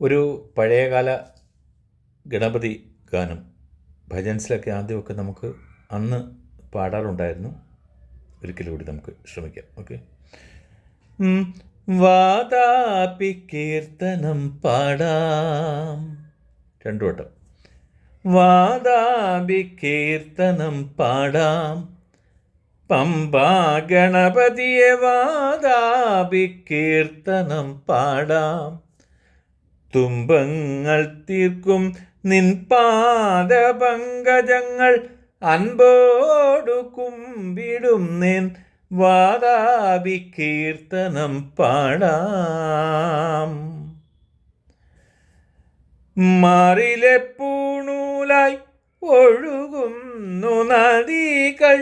ഒരു പഴയകാല ഗണപതി ഗാനം ഭജൻസിലൊക്കെ ആദ്യമൊക്കെ നമുക്ക് അന്ന് പാടാറുണ്ടായിരുന്നു. ഒരിക്കലും കൂടി നമുക്ക് ശ്രമിക്കാം. ഓക്കെ. വാതാപി കീർത്തനം പാടാം. രണ്ടു വട്ടം. വാതാപി കീർത്തനം പാടാം, പമ്പാ ഗണപതിയെ വാതാപി കീർത്തനം പാടാം. തുമ്പങ്ങൾ തീർക്കും നിൻ പാദപങ്കജങ്ങൾ അൻപോടു കുമ്പിടും നിൻ വാതാപി കീർത്തനം പാടാം. മാറിലെ പൂണൂലായി ഒഴുകുന്നു നദികൾ,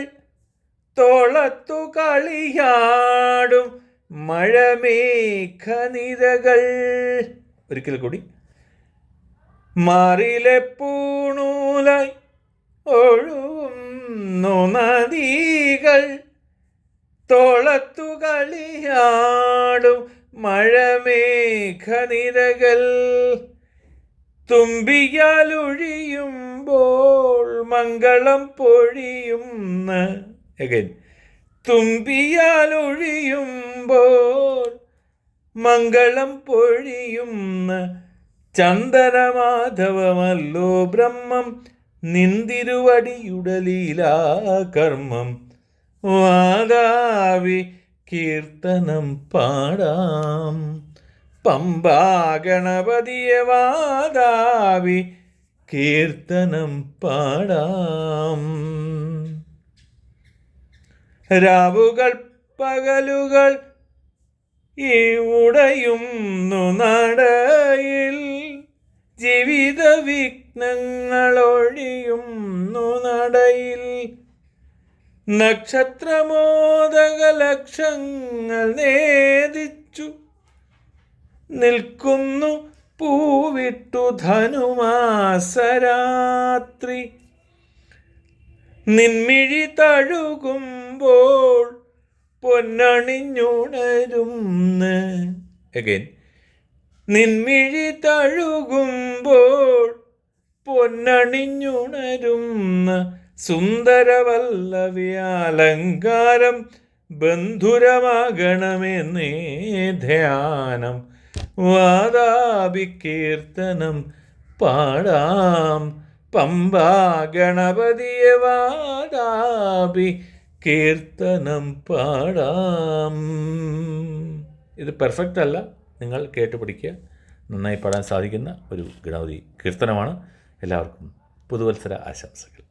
തോളത്തു കളിയാടും മഴമേഘനിരകൾ. ഒരിക്കൽ കൂടി. മാറിലെ പൂണൂലായി ഒഴുകുന്നു നദികൾ, തോളത്തു കളിയാടും മഴമേഘനിരകൾ. തുമ്പിയാലൊഴിയുമ്പോൾ മംഗളം പൊഴിയുന്ന അഗൈൻ. തുമ്പിയാലൊഴിയുമ്പോൾ മംഗളം പൊഴിയുന്ന ചന്ദനമാധവമല്ലോ ബ്രഹ്മം, നിന്തിരുവടിയുടെ ലീലാകർമ്മം. വാതാപി കീർത്തനം പാടാം, പമ്പാ ഗണപതിയെ വാതാപി കീർത്തനം പാടാം. രാവുകൾ പകലുകൾ ഈ ഉടയുന്നു നടയിൽ, ജീവിത വിഘ്നങ്ങളൊഴിയുന്നു നടയിൽ. നക്ഷത്രമോദക ലക്ഷങ്ങൾ നേദിച്ചു നിൽക്കുന്നു പൂവിട്ടു ധനുമാസരാത്രി. നിൻമിഴി തഴുകുമ്പോൾ പൊന്നണിഞ്ഞുണരുന്ന് അഗൈൻ. നിൻമിഴി തഴുകുമ്പോൾ പൊന്നണിഞ്ഞുണരുന്ന സുന്ദരവല്ലവി അലങ്കാരം ബന്ധുരമാകണമെന്നേ ധ്യാനം. വാതാപി കീർത്തനം പാടാം, പമ്പാ ഗണപതിയെ വാതാപി കീർത്തനം പാടാം. ഇത് പെർഫെക്റ്റ് അല്ല, നിങ്ങൾ കേട്ട് പഠിക്കുക. നന്നായി പാടാൻ സാധിക്കുന്ന ഒരു ഗണപതി കീർത്തനമാണ്. എല്ലാവർക്കും പുതുവത്സര ആശംസകൾ.